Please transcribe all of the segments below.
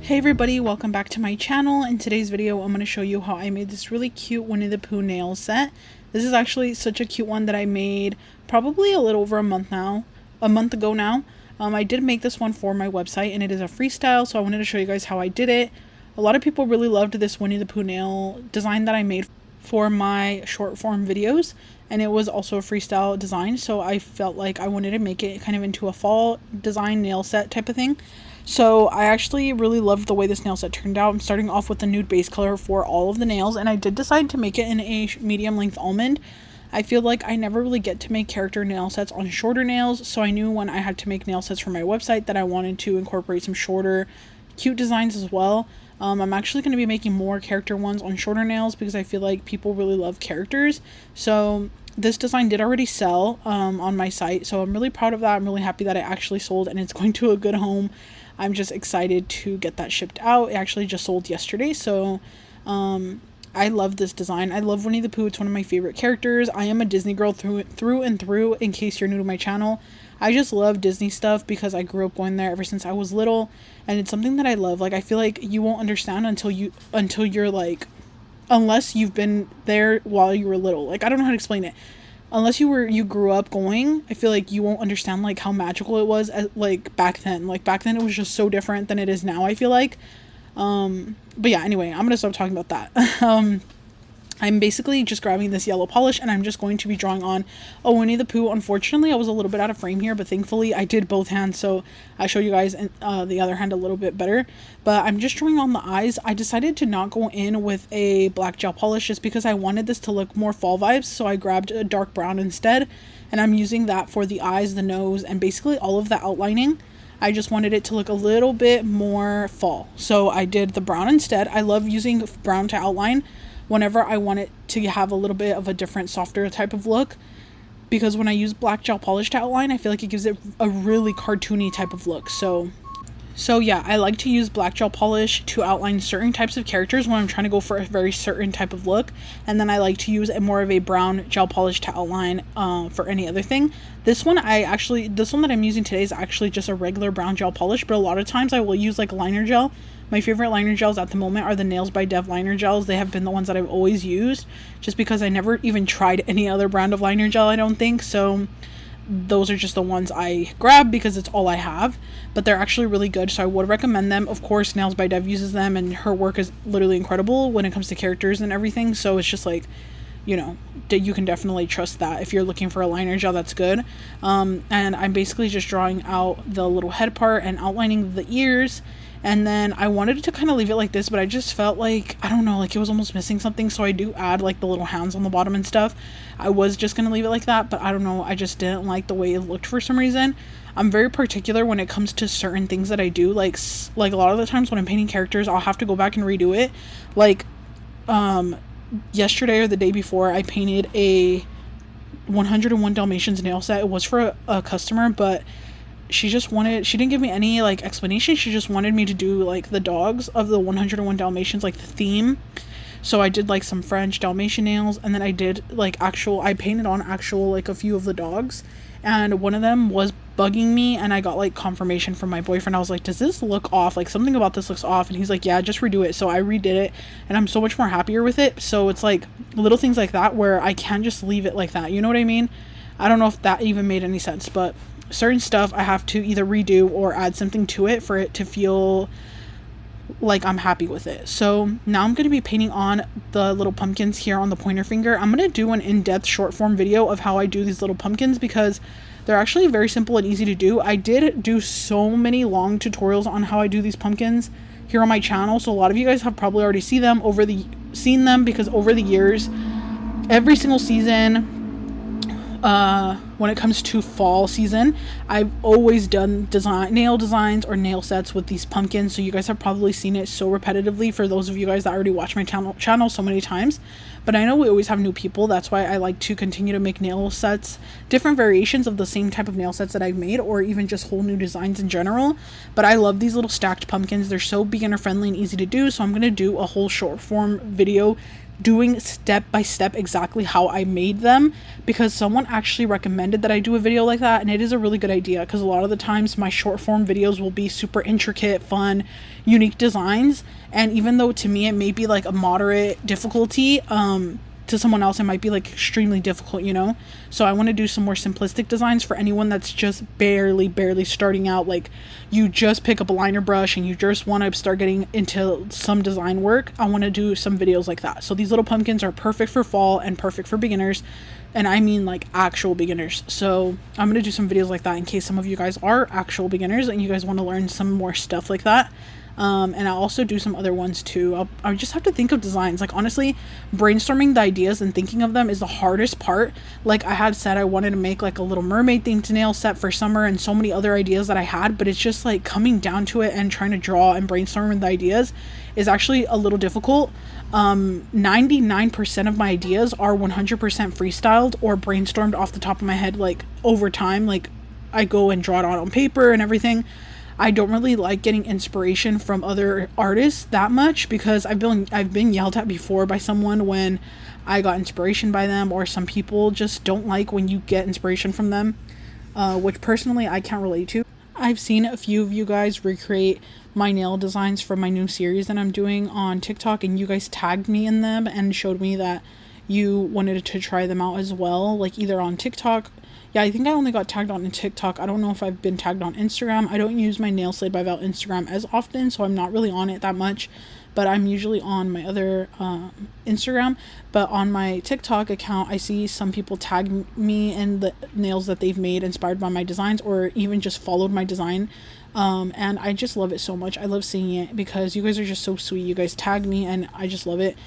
Hey everybody, welcome back to my channel. In today's video I'm going to show you how I made this really cute Winnie the Pooh nail set. This is actually such a cute one that I made probably a little over a month ago now. I did make this one for my website and it is a freestyle, so I wanted to show you guys how I did it. A lot of people really loved this Winnie the Pooh nail design that I made for my short form videos, and it was also a freestyle design, so I felt like I wanted to make it kind of into a fall design nail set type of thing. So I actually really loved the way this nail set turned out. I'm starting off with the nude base color for all of the nails, and I did decide to make it in a medium length almond. I feel like I never really get to make character nail sets on shorter nails, so I knew when I had to make nail sets for my website that I wanted to incorporate some shorter cute designs as well. I'm actually going to be making more character ones on shorter nails because I feel like people really love characters. So this design did already sell on my site, so I'm really proud of that. I'm really happy that it actually sold and it's going to a good home. I'm just excited to get that shipped out. It actually just sold yesterday, so I love this design. I love Winnie the Pooh. It's one of my favorite characters. I am a Disney girl through and through, in case you're new to my channel. I just love Disney stuff because I grew up going there ever since I was little, and it's something that I love. Like, I feel like you won't understand until you're like, unless you've been there while you were little. Like, I don't know how to explain it. Unless you grew up going, I feel like you won't understand like how magical it was like back then. Like back then it was just so different than it is now, I feel like. But yeah, anyway, I'm gonna stop talking about that. I'm basically just grabbing this yellow polish and I'm just going to be drawing on a Winnie the Pooh. Unfortunately, I was a little bit out of frame here, but thankfully I did both hands, so I show you guys the other hand a little bit better. But I'm just drawing on the eyes. I decided to not go in with a black gel polish just because I wanted this to look more fall vibes, so I grabbed a dark brown instead, and I'm using that for the eyes, the nose, and basically all of the outlining. I just wanted it to look a little bit more fall, so I did the brown instead. I love using brown to outline whenever I want it to have a little bit of a different, softer type of look, because when I use black gel polish to outline, I feel like it gives it a really cartoony type of look. So yeah, I like to use black gel polish to outline certain types of characters when I'm trying to go for a very certain type of look, and then I like to use more of a brown gel polish to outline for any other thing. This one that I'm using today is actually just a regular brown gel polish, but a lot of times I will use like liner gel. My favorite liner gels at the moment are the Nailsslayedbyval liner gels. They have been the ones that I've always used, just because I never even tried any other brand of liner gel, I don't think. So those are just the ones I grab because it's all I have, but they're actually really good, so I would recommend them. Of course, Nailsslayedbyval uses them, and her work is literally incredible when it comes to characters and everything, so it's just like, you know, you can definitely trust that if you're looking for a liner gel that's good. And I'm basically just drawing out the little head part and outlining the ears, and then I wanted to kind of leave it like this, but I just felt like, I don't know, like it was almost missing something, so I do add like the little hands on the bottom and stuff. I was just gonna leave it like that, but I don't know, I just didn't like the way it looked for some reason. I'm very particular when it comes to certain things that I do, like a lot of the times when I'm painting characters, I'll have to go back and redo it. Like yesterday or the day before, I painted a 101 Dalmatians nail set. It was for a customer, but she didn't give me any like explanation. She just wanted me to do like the dogs of the 101 Dalmatians, like the theme. So I did like some French Dalmatian nails, and then I did like I painted on like a few of the dogs, and one of them was bugging me, and I got like confirmation from my boyfriend. I was like, does this look off? Like something about this looks off, and he's like, yeah, just redo it. So I redid it, and I'm so much more happier with it. So it's like little things like that where I can't just leave it like that, you know what I mean? I don't know if that even made any sense, but certain stuff I have to either redo or add something to it for it to feel like I'm happy with it. So now I'm going to be painting on the little pumpkins here on the pointer finger. I'm going to do an in-depth short form video of how I do these little pumpkins because they're actually very simple and easy to do. I did do so many long tutorials on how I do these pumpkins here on my channel, so a lot of you guys have probably already seen them because over the years, every single season, when it comes to fall season, I've always done nail designs or nail sets with these pumpkins, so you guys have probably seen it so repetitively for those of you guys that already watch my channel so many times. but I know we always have new people. That's why I like to continue to make nail sets, different variations of the same type of nail sets that I've made, or even just whole new designs in general. But I love these little stacked pumpkins. They're so beginner friendly and easy to do, so I'm going to do a whole short form video doing step by step exactly how I made them, because someone actually recommended that I do a video like that, and it is a really good idea, because a lot of the times my short form videos will be super intricate, fun, unique designs, and even though to me it may be like a moderate difficulty, to someone else it might be like extremely difficult, you know. So I want to do some more simplistic designs for anyone that's just barely starting out, like you just pick up a liner brush and you just want to start getting into some design work. I want to do some videos like that. So these little pumpkins are perfect for fall and perfect for beginners, and I mean like actual beginners. So I'm going to do some videos like that in case some of you guys are actual beginners and you guys want to learn some more stuff like that. And I'll also do some other ones too. I just have to think of designs. Like honestly, brainstorming the ideas and thinking of them is the hardest part. Like I had said, I wanted to make like a little mermaid themed nail set for summer, and so many other ideas that I had, but it's just like coming down to it and trying to draw and brainstorm the ideas is actually a little difficult. 99% of my ideas are 100% freestyled or brainstormed off the top of my head, like over time. Like I go and draw it on paper and everything. I don't really like getting inspiration from other artists that much, because I've been yelled at before by someone when I got inspiration by them, or some people just don't like when you get inspiration from them, which personally I can't relate to. I've seen a few of you guys recreate my nail designs for my new series that I'm doing on TikTok, and you guys tagged me in them and showed me that you wanted to try them out as well, like either on TikTok. Yeah, I think I only got tagged on TikTok. I don't know if I've been tagged on Instagram. I don't use my Nailsslayedbyval Instagram as often, so I'm not really on it that much. But I'm usually on my other Instagram. But on my TikTok account, I see some people tag me in the nails that they've made inspired by my designs, or even just followed my design. And I just love it so much. I love seeing it because you guys are just so sweet. You guys tag me and I just love it,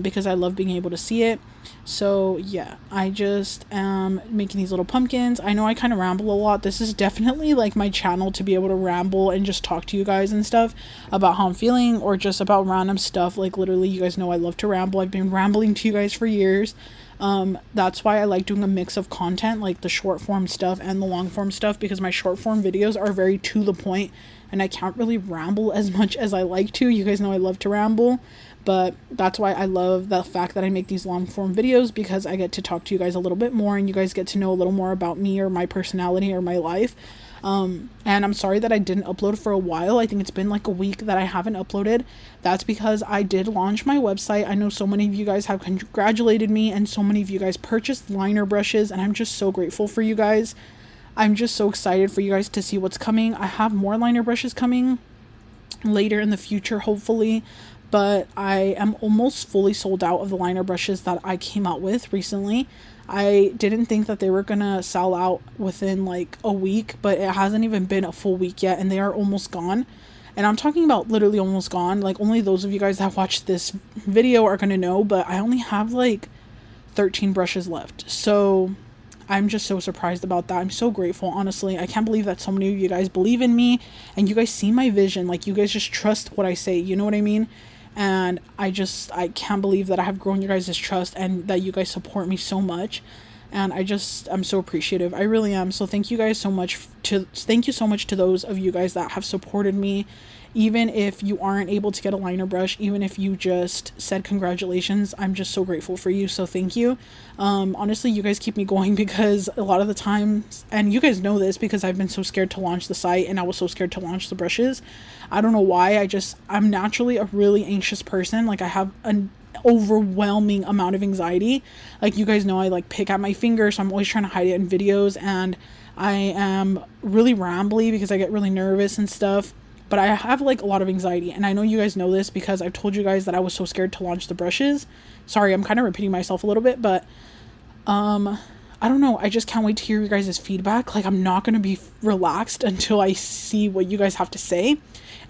because I love being able to see it. So yeah, I just am making these little pumpkins. I know I kind of ramble a lot. This is definitely like my channel to be able to ramble and just talk to you guys and stuff about how I'm feeling, or just about random stuff. Like literally, you guys know I love to ramble. I've been rambling to you guys for years. That's why I like doing a mix of content, like the short form stuff and the long form stuff, because my short form videos are very to the point and I can't really ramble as much as I like to. You guys know I love to ramble, but that's why I love the fact that I make these long form videos, because I get to talk to you guys a little bit more and you guys get to know a little more about me or my personality or my life. And I'm sorry that I didn't upload for a while. I think it's been like a week that I haven't uploaded. That's because I did launch my website. I know so many of you guys have congratulated me, and so many of you guys purchased liner brushes, and I'm just so grateful for you guys. I'm just so excited for you guys to see what's coming. I have more liner brushes coming later in the future, hopefully, but I am almost fully sold out of the liner brushes that I came out with recently. I didn't think that they were gonna sell out within like a week, but it hasn't even been a full week yet, and they are almost gone. And I'm talking about literally almost gone. Like only those of you guys that watched this video are gonna know, but I only have like 13 brushes left. So I'm just so surprised about that. I'm so grateful, honestly. I can't believe that so many of you guys believe in me and you guys see my vision. Like you guys just trust what I say, you know what I mean? And I can't believe that I have grown your guys' trust and that you guys support me so much. And I'm so appreciative. I really am. So thank you guys so much to those of you guys that have supported me. Even if you aren't able to get a liner brush, even if you just said congratulations, I'm just so grateful for you. So thank you. Honestly, you guys keep me going, because a lot of the times, and you guys know this because I've been so scared to launch the site and I was so scared to launch the brushes. I don't know why. I'm naturally a really anxious person. Like I have an overwhelming amount of anxiety. Like you guys know I like pick at my finger, so I'm always trying to hide it in videos, and I am really rambly because I get really nervous and stuff. But I have like a lot of anxiety, and I know you guys know this because I've told you guys that I was so scared to launch the brushes. Sorry, I'm kind of repeating myself a little bit, but I don't know. I just can't wait to hear you guys' feedback. Like I'm not going to be relaxed until I see what you guys have to say.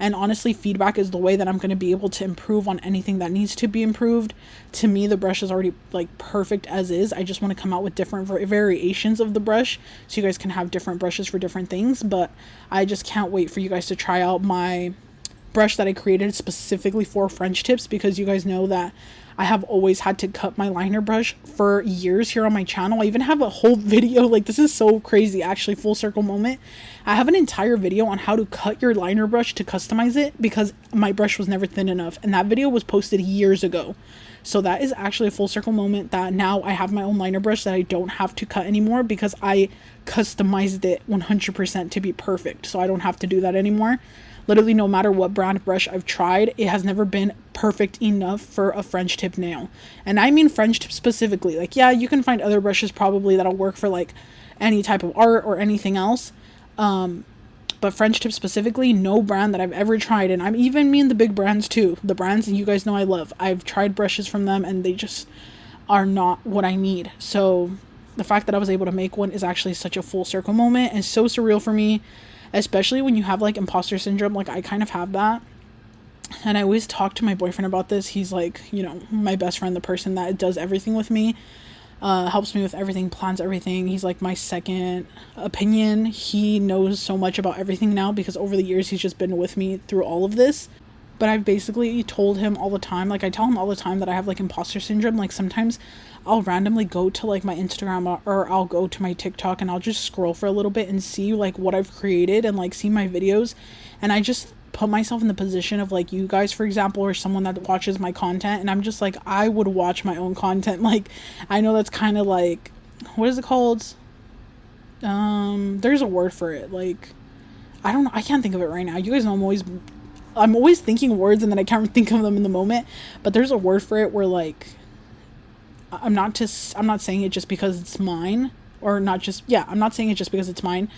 And honestly, feedback is the way that I'm going to be able to improve on anything that needs to be improved. To me, the brush is already like perfect as is. I just want to come out with different variations of the brush so you guys can have different brushes for different things. But I just can't wait for you guys to try out my brush that I created specifically for French tips, because you guys know that I have always had to cut my liner brush for years here on my channel. I even have a whole video, like, this is so crazy, actually, full circle moment. I have an entire video on how to cut your liner brush to customize it, because my brush was never thin enough, and that video was posted years ago. So that is actually a full circle moment, that now I have my own liner brush that I don't have to cut anymore, because I customized it 100% to be perfect. So I don't have to do that anymore. Literally, no matter what brand brush I've tried, it has never been perfect enough for a French tip nail. And I mean French tip specifically. Like, yeah, you can find other brushes probably that'll work for like any type of art or anything else. But French tip specifically, no brand that I've ever tried, and I'm even mean the big brands too. The brands that you guys know I love. I've tried brushes from them and they just are not what I need. So the fact that I was able to make one is actually such a full circle moment and so surreal for me. Especially when you have like imposter syndrome, like I kind of have that. And I always talk to my boyfriend about this. He's like, you know, my best friend, the person that does everything with me, helps me with everything, plans everything. He's like my second opinion. He knows so much about everything now, because over the years he's just been with me through all of this. But I've basically told him all the time, like I tell him all the time that I have like imposter syndrome. Like sometimes I'll randomly go to like my Instagram or I'll go to my TikTok and I'll just scroll for a little bit and see like what I've created and like see my videos. And I just put myself in the position of like you guys, for example, or someone that watches my content. And I'm just like, I would watch my own content. Like, I know that's kind of like, what is it called? There's a word for it. Like, I don't know. I can't think of it right now. You guys know I'm always thinking words and then I can't think of them in the moment, but there's a word for it where like I'm not saying it just because it's mine, or not just, yeah, I'm not saying it just because it's mine.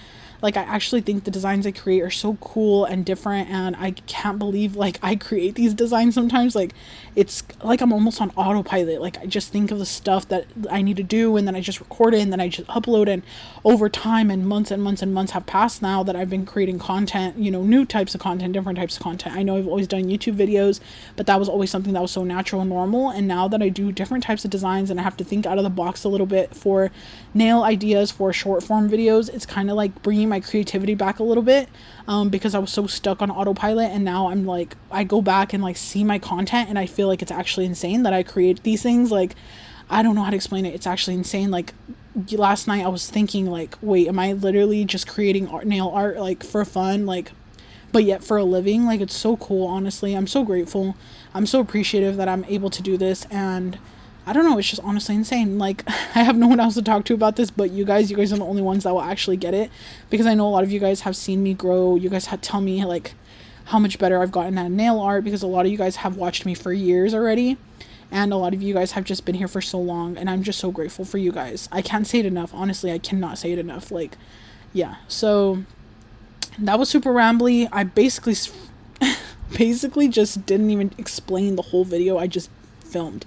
Like, I actually think the designs I create are so cool and different, and I can't believe, like, I create these designs sometimes. Like, it's like I'm almost on autopilot. Like, I just think of the stuff that I need to do, and then I just record it, and then I just upload it. And over time, and months and months and months have passed now that I've been creating content, you know, new types of content, different types of content. I know I've always done YouTube videos, but that was always something that was so natural and normal. And now that I do different types of designs and I have to think out of the box a little bit for nail ideas for short form videos, it's kind of like bringing my creativity back a little bit, because I was so stuck on autopilot. And now I'm like, I go back and like see my content and I feel like it's actually insane that I create these things. Like, I don't know how to explain it. It's actually insane. Like, last night I was thinking like, wait, am I literally just creating nail art like for fun, like, but yet for a living? Like, it's so cool. Honestly, I'm so grateful. I'm so appreciative that I'm able to do this. And I don't know, it's just honestly insane. Like, I have no one else to talk to about this but you guys. You guys are the only ones that will actually get it, because I know a lot of you guys have seen me grow. You guys had tell me like how much better I've gotten at nail art, because a lot of you guys have watched me for years already, and a lot of you guys have just been here for so long, and I'm just so grateful for you guys. I can't say it enough. Honestly, I cannot say it enough. Like, yeah, so that was super rambly. I basically just didn't even explain the whole video I just filmed.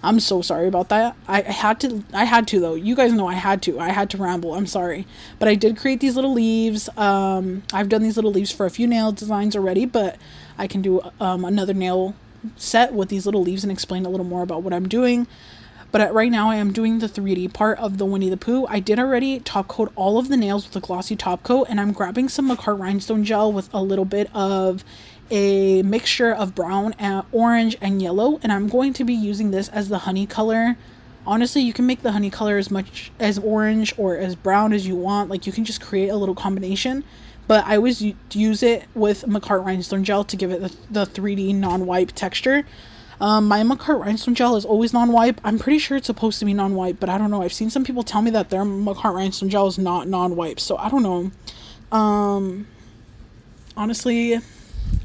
I'm so sorry about that. I had to though. You guys know I had to ramble. I'm sorry. But I did create these little leaves. I've done these little leaves for a few nail designs already, but I can do another nail set with these little leaves and explain a little more about what I'm doing. But right now I am doing the 3D part of the Winnie the Pooh. I did already top coat all of the nails with a glossy top coat, and I'm grabbing some Makartt Rhinestone gel with a little bit of a mixture of brown and orange and yellow, and I'm going to be using this as the honey color. Honestly, you can make the honey color as much as orange or as brown as you want. Like, you can just create a little combination, but I always use it with Makartt Rhinestone gel to give it the 3D non-wipe texture. My Makartt Rhinestone gel is always non-wipe. I'm pretty sure it's supposed to be non-wipe, but I don't know. I've seen some people tell me that their Makartt Rhinestone gel is not non-wipe, so I don't know. Honestly,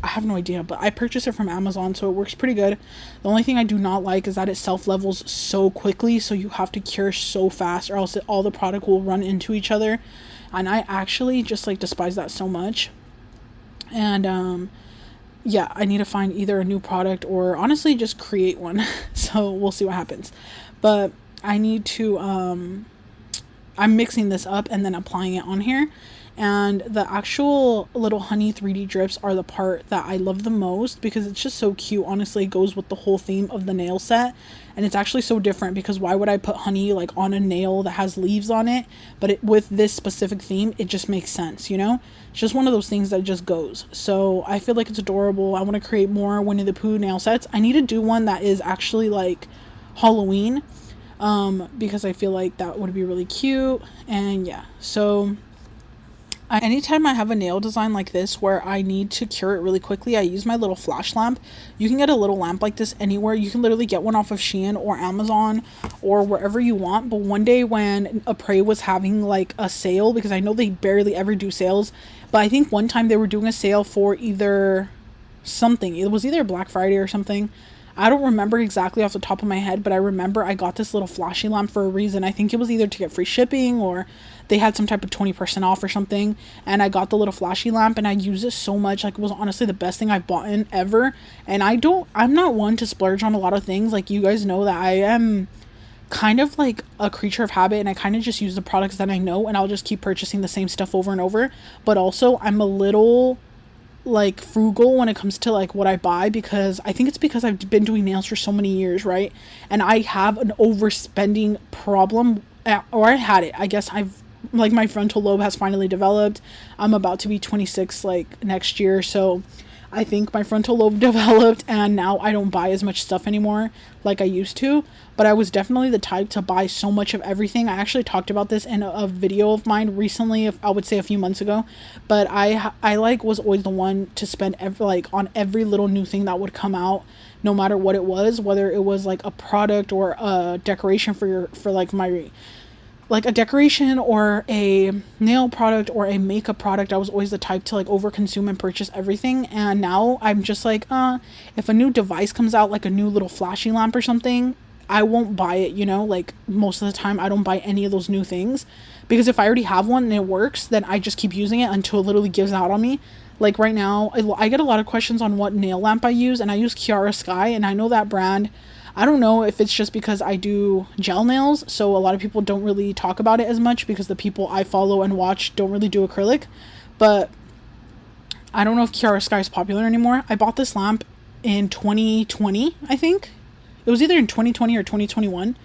I have no idea, but I purchased it from Amazon, so it works pretty good. The only thing I do not like is that it self-levels so quickly, so you have to cure so fast, or else all the product will run into each other, and I actually just like despise that so much. And yeah, I need to find either a new product or honestly just create one. So we'll see what happens. But I need to I'm mixing this up and then applying it on here. And the actual little honey 3D drips are the part that I love the most because it's just so cute. Honestly, it goes with the whole theme of the nail set. And it's actually so different because why would I put honey like on a nail that has leaves on it? But with this specific theme, it just makes sense, you know? It's just one of those things that just goes. So I feel like it's adorable. I want to create more Winnie the Pooh nail sets. I need to do one that is actually like Halloween, because I feel like that would be really cute. And yeah, so anytime I have a nail design like this where I need to cure it really quickly, I use my little flash lamp. You can get a little lamp like this anywhere. You can literally get one off of Shein or Amazon or wherever you want. But one day when Apres was having like a sale, because I know they barely ever do sales, but I think one time they were doing a sale for either something. It was either Black Friday or something. I don't remember exactly off the top of my head, but I remember I got this little flashy lamp for a reason. I think it was either to get free shipping or they had some type of 20% off or something. And I got the little flashy lamp and I use it so much. Like, it was honestly the best thing I've bought in ever. And I'm not one to splurge on a lot of things. Like, you guys know that I am kind of like a creature of habit and I kind of just use the products that I know and I'll just keep purchasing the same stuff over and over. But also I'm a little like frugal when it comes to like what I buy, because I think it's because I've been doing nails for so many years, right? And I have an overspending problem, or I had it. I guess I've like my frontal lobe has finally developed. I'm about to be 26 like next year, so I think my frontal lobe developed and now I don't buy as much stuff anymore like I used to. But I was definitely the type to buy so much of everything. I actually talked about this in a video of mine recently, I would say a few months ago. But I like was always the one to spend on every little new thing that would come out, no matter what it was, whether it was like a product or a decoration for a decoration or a nail product or a makeup product. I was always the type to like overconsume and purchase everything. And now I'm just like, if a new device comes out, like a new little flashy lamp or something, I won't buy it, you know? Like, most of the time I don't buy any of those new things, because if I already have one and it works, then I just keep using it until it literally gives out on me. Like right now, I get a lot of questions on what nail lamp I use, and I use Chiara Sky, and I know that brand. I don't know if it's just because I do gel nails, so a lot of people don't really talk about it as much because the people I follow and watch don't really do acrylic. But I don't know if Chiara Sky is popular anymore. I bought this lamp in 2020, I think. It was either in 2020 or 2021.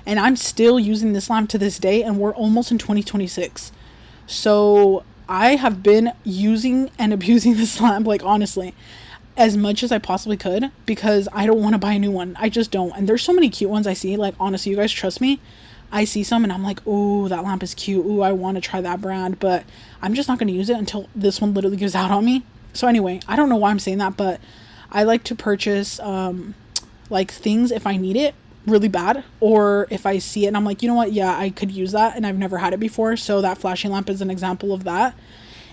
And I'm still using this lamp to this day, and we're almost in 2026. So I have been using and abusing this lamp, like, honestly, as much as I possibly could, because I don't want to buy a new one. I just don't. And there's so many cute ones I see. Like, honestly, you guys trust me. I see some and I'm like, oh, that lamp is cute. Ooh, I want to try that brand. But I'm just not going to use it until this one literally gives out on me. So anyway, I don't know why I'm saying that, but I like to purchase like things if I need it really bad, or if I see it and I'm like, you know what, yeah, I could use that and I've never had it before. So that flashing lamp is an example of that.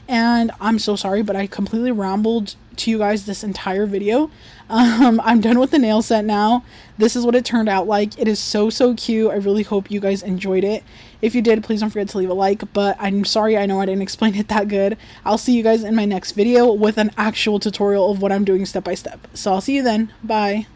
And I'm so sorry, but I completely rambled to you guys this entire video. I'm done with the nail set now. This is what it turned out like. It is so cute. I really hope you guys enjoyed it. If you did, please don't forget to leave a like. But I'm sorry, I know I didn't explain it that good. I'll see you guys in my next video with an actual tutorial of what I'm doing step by step. So I'll see you then. Bye.